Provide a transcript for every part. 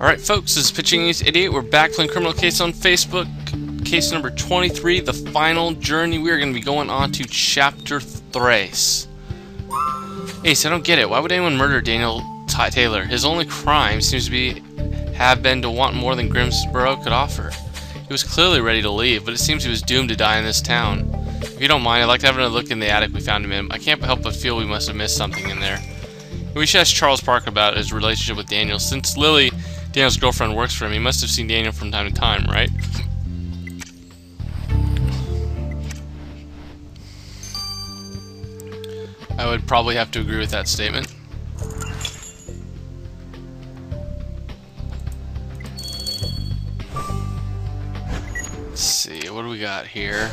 Alright folks, this is Pitching Ace 88. We're back playing Criminal Case on Facebook. Case number 23, the final journey. We are going to be going on to Chapter 3. Ace, I don't get it. Why would anyone murder Daniel Taylor? His only crime seems to have been to want more than Grimsboro could offer. He was clearly ready to leave, but it seems he was doomed to die in this town. If you don't mind, I'd like to have another look in the attic we found him in. I can't help but feel we must have missed something in there. We should ask Charles Parker about his relationship with Daniel. Since Lily, Daniel's girlfriend, works for him, he must have seen Daniel from time to time, right? I would probably have to agree with that statement. Let's see, what do we got here?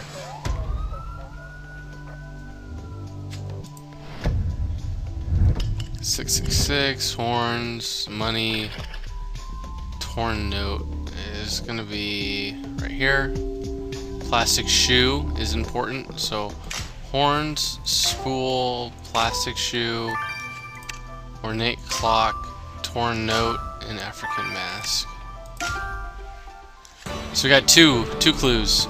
$666, horns, money, torn note is gonna be right here. Plastic shoe is important, so horns, spool, plastic shoe, ornate clock, torn note, and African mask. So we got two clues.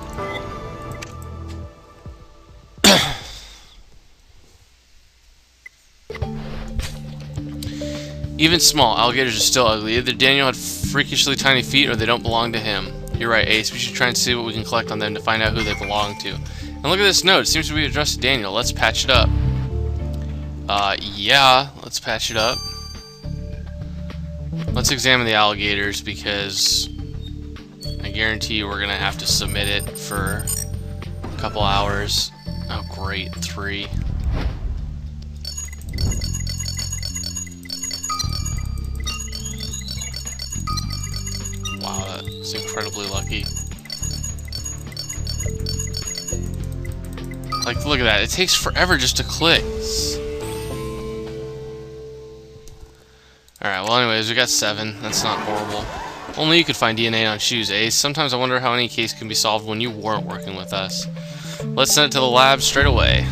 Even small, alligators are still ugly. Either Daniel had freakishly tiny feet or they don't belong to him. You're right, Ace. We should try and see what we can collect on them to find out who they belong to. And look at this note. It seems to be addressed to Daniel. Let's patch it up. Yeah, let's patch it up. Let's examine the alligators because I guarantee you we're going to have to submit it for a couple hours. Oh, great. 3. Wow, that's incredibly lucky. Like, look at that. It takes forever just to click. Alright, well anyways, we got 7. That's not horrible. Only you could find DNA on shoes, Ace. Sometimes I wonder how any case can be solved when you weren't working with us. Let's send it to the lab straight away.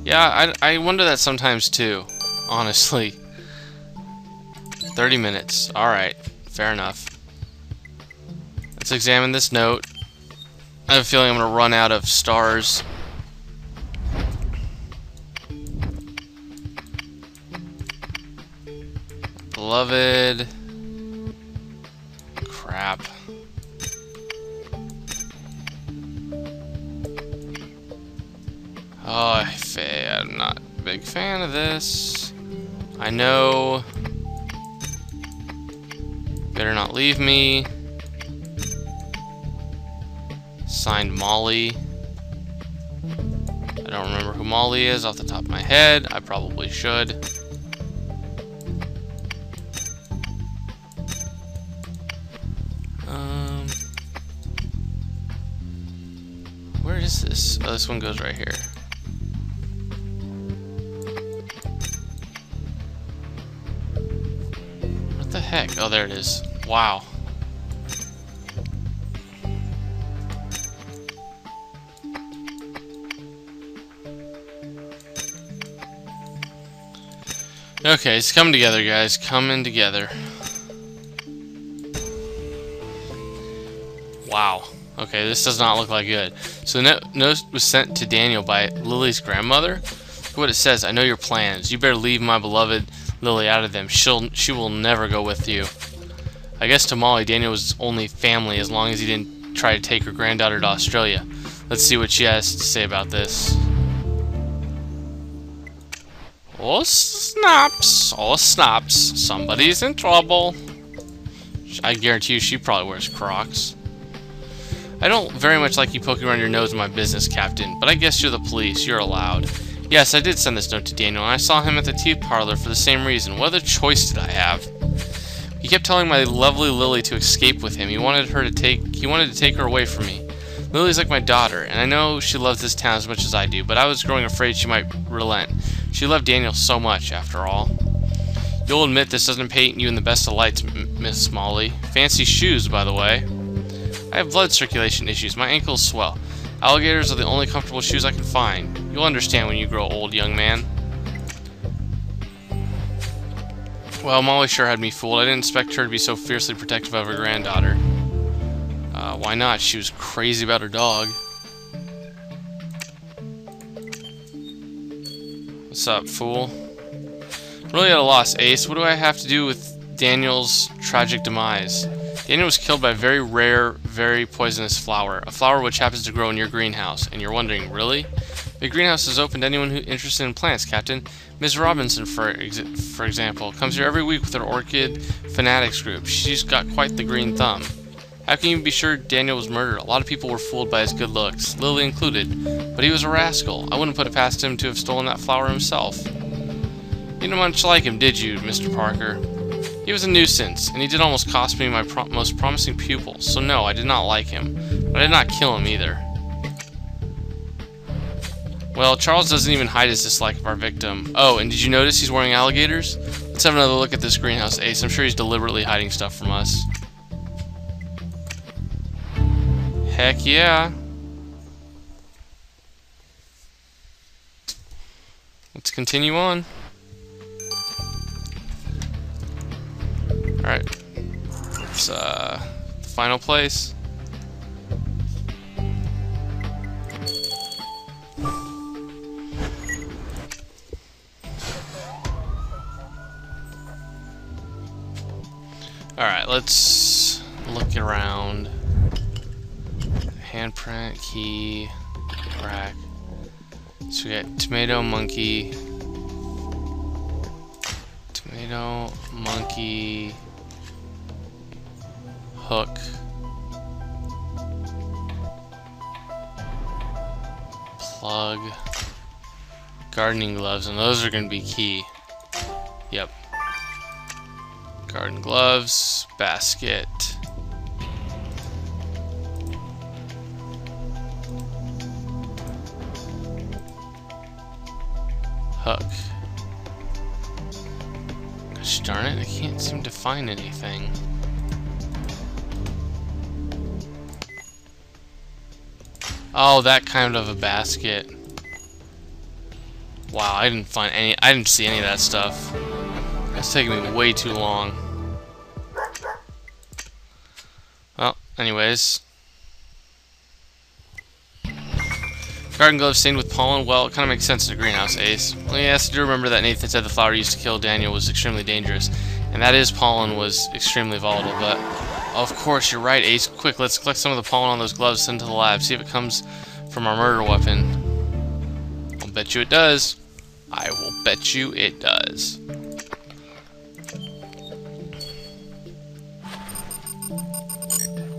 Yeah, I wonder that sometimes too, honestly. 30 minutes. Alright, fair enough. Let's examine this note. I have a feeling I'm going to run out of stars. Beloved. Crap. Oh, I'm not a big fan of this. I know. Better not leave me. Signed Molly. I don't remember who Molly is off the top of my head. I probably should. Where is this? Oh, this one goes right here. What the heck? Oh, there it is. Wow. Okay, it's coming together, guys. Coming together. Wow. Okay, this does not look like good. So the note was sent to Daniel by Lily's grandmother. Look what it says. I know your plans. You better leave my beloved Lily out of them. She will never go with you. I guess to Molly, Daniel was only family as long as he didn't try to take her granddaughter to Australia. Let's see what she has to say about this. Oh snaps, oh snaps, somebody's in trouble. I guarantee you she probably wears Crocs. I don't very much like you poking around your nose in my business, Captain, but I guess you're the police, you're allowed. Yes, I did send this note to Daniel, and I saw him at the tea parlor for the same reason. What other choice did I have? He kept telling my lovely Lily to escape with him. He wanted to take her away from me. Lily's like my daughter, and I know she loves this town as much as I do, but I was growing afraid she might relent. She loved Daniel so much, after all. You'll admit this doesn't paint you in the best of lights, Miss Molly. Fancy shoes, by the way. I have blood circulation issues. My ankles swell. Alligators are the only comfortable shoes I can find. You'll understand when you grow old, young man. Well, Molly sure had me fooled. I didn't expect her to be so fiercely protective of her granddaughter. Why not? She was crazy about her dog. What's up, fool? Really at a loss, Ace. What do I have to do with Daniel's tragic demise? Daniel was killed by a very rare, very poisonous flower. A flower which happens to grow in your greenhouse. And you're wondering, really? The greenhouse is open to anyone who's interested in plants, Captain. Ms. Robinson, for example, comes here every week with her orchid fanatics group. She's got quite the green thumb. How can you be sure Daniel was murdered? A lot of people were fooled by his good looks, Lily included. But he was a rascal. I wouldn't put it past him to have stolen that flower himself. You didn't much like him, did you, Mr. Parker? He was a nuisance, and he did almost cost me my most promising pupil. So no, I did not like him. But I did not kill him either. Well, Charles doesn't even hide his dislike of our victim. Oh, and did you notice he's wearing alligators? Let's have another look at this greenhouse, Ace. I'm sure he's deliberately hiding stuff from us. Heck yeah. Let's continue on. Alright. It's the final place. Alright, let's look around. Handprint, key, crack. So we got tomato, monkey, hook, plug, gardening gloves, and those are going to be key. Yep. Garden gloves, basket. Hook. Gosh darn it, I can't seem to find anything. Oh, that kind of a basket. Wow, I didn't see any of that stuff. That's taking me way too long. Well, anyways. Garden gloves stained with pollen. Well, it kind of makes sense in a greenhouse, Ace. Well, yes, I do remember that Nathan said the flower used to kill Daniel was extremely dangerous. And that is, pollen was extremely volatile, but of course, you're right, Ace. Quick, let's collect some of the pollen on those gloves, send to the lab, see if it comes from our murder weapon. I'll bet you it does. I will bet you it does.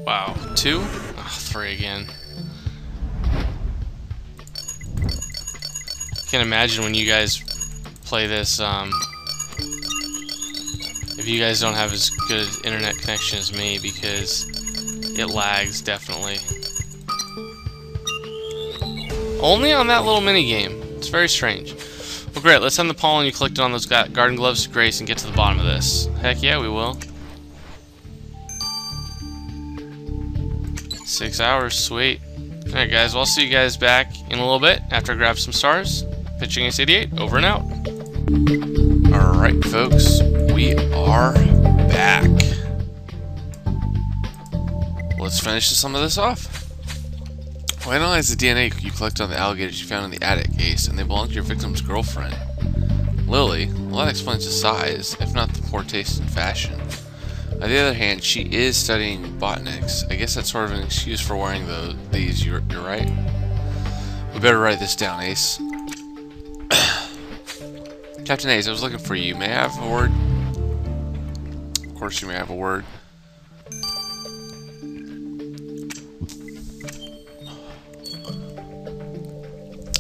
Wow, 2? Oh, 3 again. Can't imagine when you guys play this, if you guys don't have as good internet connection as me, because it lags, definitely. Only on that little mini game. It's very strange. Well, great. Let's send the pollen you collected on those garden gloves to Grace and get to the bottom of this. Heck yeah, we will. 6 hours, sweet. Alright guys, well, I'll see you guys back in a little bit after I grab some stars. Pitching Ace 88, over and out. Alright folks, we are back. Let's finish some of this off. Well, analyze the DNA you collected on the alligators you found in the attic, Ace, and they belong to your victim's girlfriend, Lily. Well, that explains the size, if not the poor taste in fashion. On the other hand, she is studying botanics. I guess that's sort of an excuse for wearing these. You're right. We better write this down, Ace. Captain Ace, I was looking for you. May I have a word? Of course you may have a word.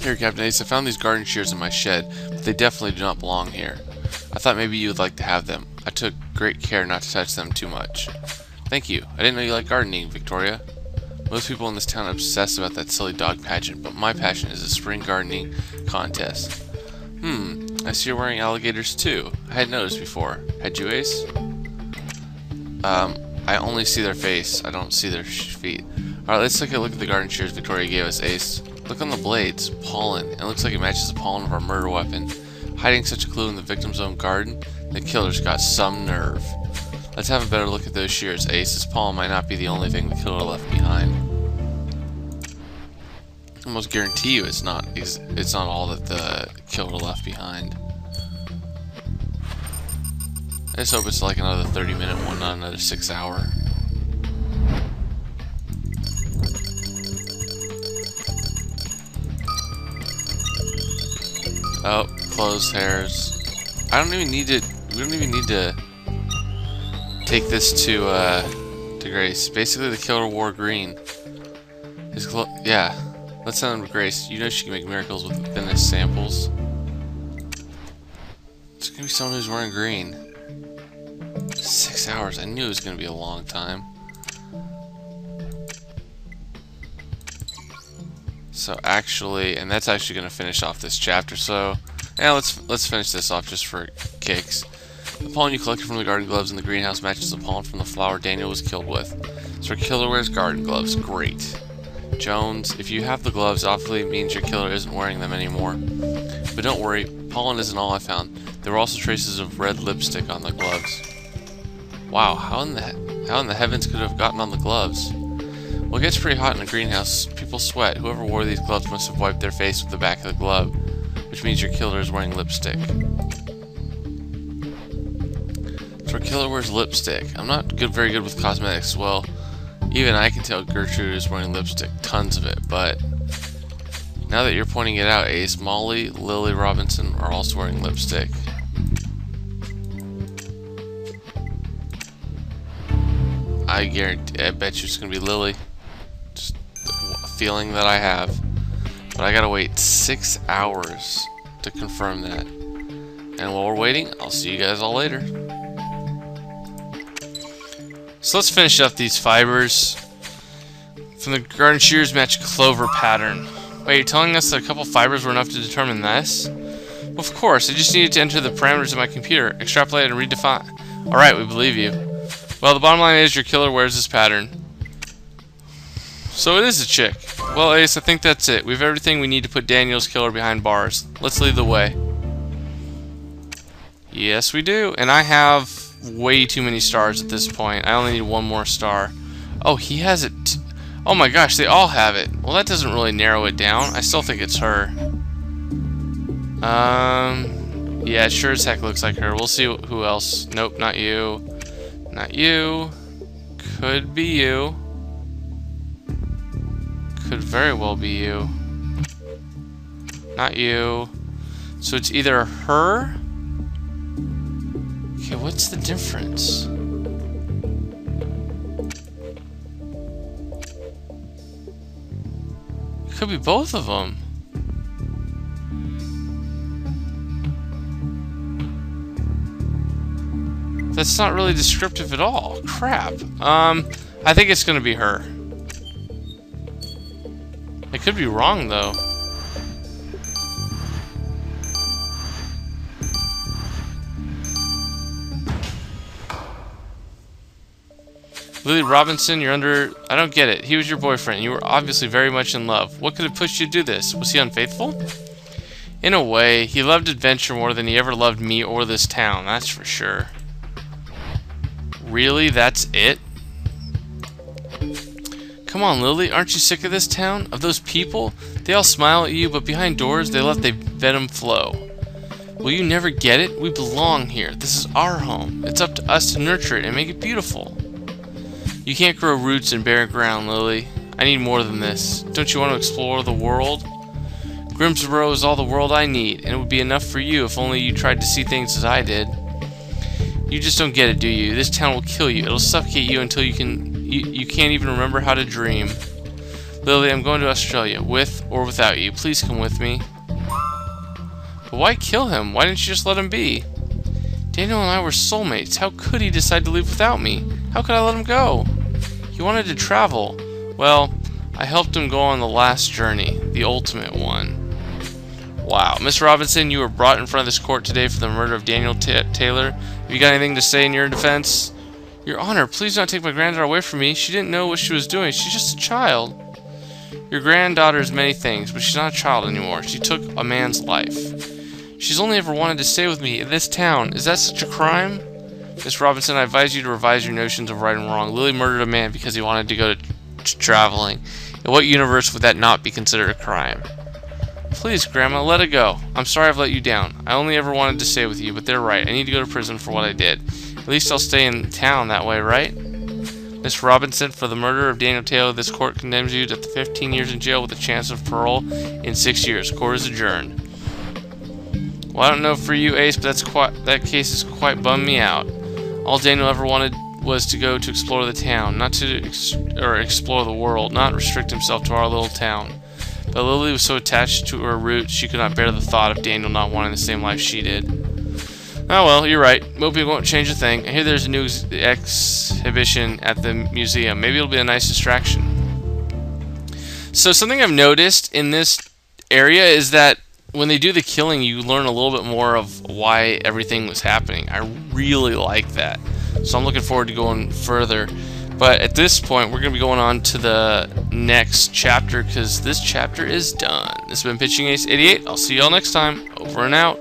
Here, Captain Ace, I found these garden shears in my shed, but they definitely do not belong here. I thought maybe you would like to have them. I took great care not to touch them too much. Thank you. I didn't know you liked gardening, Victoria. Most people in this town are obsessed about that silly dog pageant, but my passion is a spring gardening contest. I see you're wearing alligators too. I hadn't noticed before. Had you, Ace? I only see their face. I don't see their feet. Alright, let's take a look at the garden shears Victoria gave us, Ace. Look on the blades. Pollen. It looks like it matches the pollen of our murder weapon. Hiding such a clue in the victim's own garden? The killer's got some nerve. Let's have a better look at those shears, Ace. This pawn might not be the only thing the killer left behind. I almost guarantee you it's not all that the killer left behind. I just hope it's like another 30-minute one, not another 6-hour. Oh, closed hairs. We don't even need to take this to Grace. Basically, the killer wore green. Yeah. Let's send him to Grace. You know she can make miracles with thinnest samples. It's gonna be someone who's wearing green. 6 hours. I knew it was gonna be a long time. So actually, and that's actually gonna finish off this chapter. So yeah, let's finish this off just for kicks. The pollen you collected from the garden gloves in the greenhouse matches the pollen from the flower Daniel was killed with. So our killer wears garden gloves. Great. Jones, if you have the gloves, obviously it means your killer isn't wearing them anymore. But don't worry, pollen isn't all I found. There were also traces of red lipstick on the gloves. Wow, how in the heavens could it have gotten on the gloves? Well, it gets pretty hot in a greenhouse. People sweat. Whoever wore these gloves must have wiped their face with the back of the glove, which means your killer is wearing lipstick. So our killer wears lipstick. I'm not very good with cosmetics. Well, even I can tell Gertrude is wearing lipstick, tons of it, but now that you're pointing it out, Ace, Molly, Lily Robinson are also wearing lipstick. I bet you it's gonna be Lily. Just a feeling that I have. But I gotta wait 6 hours to confirm that. And while we're waiting, I'll see you guys all later. So let's finish up these fibers. From the garden shears match clover pattern. Wait, you're telling us that a couple fibers were enough to determine this? Well, of course, I just needed to enter the parameters of my computer, extrapolate and redefine. Alright, we believe you. Well, the bottom line is your killer wears this pattern. So it is a chick. Well, Ace, I think that's it. We have everything we need to put Daniel's killer behind bars. Let's lead the way. Yes, we do. And I have way too many stars at this point. I only need one more star. Oh, he has it. Oh my gosh, they all have it. Well, that doesn't really narrow it down. I still think it's her. Yeah, it sure as heck looks like her. We'll see who else. Nope, not you. Not you. Could be you. Could very well be you. Not you. So it's either her. Okay, what's the difference? It could be both of them. That's not really descriptive at all. Crap. I think it's gonna be her. I could be wrong though. Lily Robinson, you're under... I don't get it. He was your boyfriend. You were obviously very much in love. What could have pushed you to do this? Was he unfaithful? In a way, he loved adventure more than he ever loved me or this town, that's for sure. Really? That's it? Come on, Lily. Aren't you sick of this town? Of those people? They all smile at you, but behind doors, they let their venom flow. Will you never get it? We belong here. This is our home. It's up to us to nurture it and make it beautiful. You can't grow roots in bare ground, Lily. I need more than this. Don't you want to explore the world? Grimsboro is all the world I need, and it would be enough for you if only you tried to see things as I did. You just don't get it, do you? This town will kill you. It'll suffocate you until you can't even remember how to dream. Lily, I'm going to Australia, with or without you. Please come with me. But why kill him? Why didn't you just let him be? Daniel and I were soulmates. How could he decide to leave without me? How could I let him go? He wanted to travel. Well, I helped him go on the last journey, the ultimate one. Wow. Miss Robinson, you were brought in front of this court today for the murder of Daniel Taylor. Have you got anything to say in your defense? Your Honor, please don't take my granddaughter away from me. She didn't know what she was doing. She's just a child. Your granddaughter is many things, but she's not a child anymore. She took a man's life. She's only ever wanted to stay with me in this town. Is that such a crime? Miss Robinson, I advise you to revise your notions of right and wrong. Lily murdered a man because he wanted to go to traveling. In what universe would that not be considered a crime? Please, Grandma, let it go. I'm sorry I've let you down. I only ever wanted to stay with you, but they're right. I need to go to prison for what I did. At least I'll stay in town that way, right? Miss Robinson, for the murder of Daniel Taylor, this court condemns you to 15 years in jail with a chance of parole in 6 years. Court is adjourned. Well, I don't know for you, Ace, but that case has quite bummed me out. All Daniel ever wanted was to go to explore the town, not to explore the world, not restrict himself to our little town. But Lily was so attached to her roots, she could not bear the thought of Daniel not wanting the same life she did. Oh well, you're right. Mopey won't change a thing. I hear there's a new exhibition at the museum. Maybe it'll be a nice distraction. So something I've noticed in this area is that when they do the killing, you learn a little bit more of why everything was happening. I really like that. So I'm looking forward to going further. But at this point, we're going to be going on to the next chapter because this chapter is done. This has been Pitching Ace 88. I'll see y'all next time. Over and out.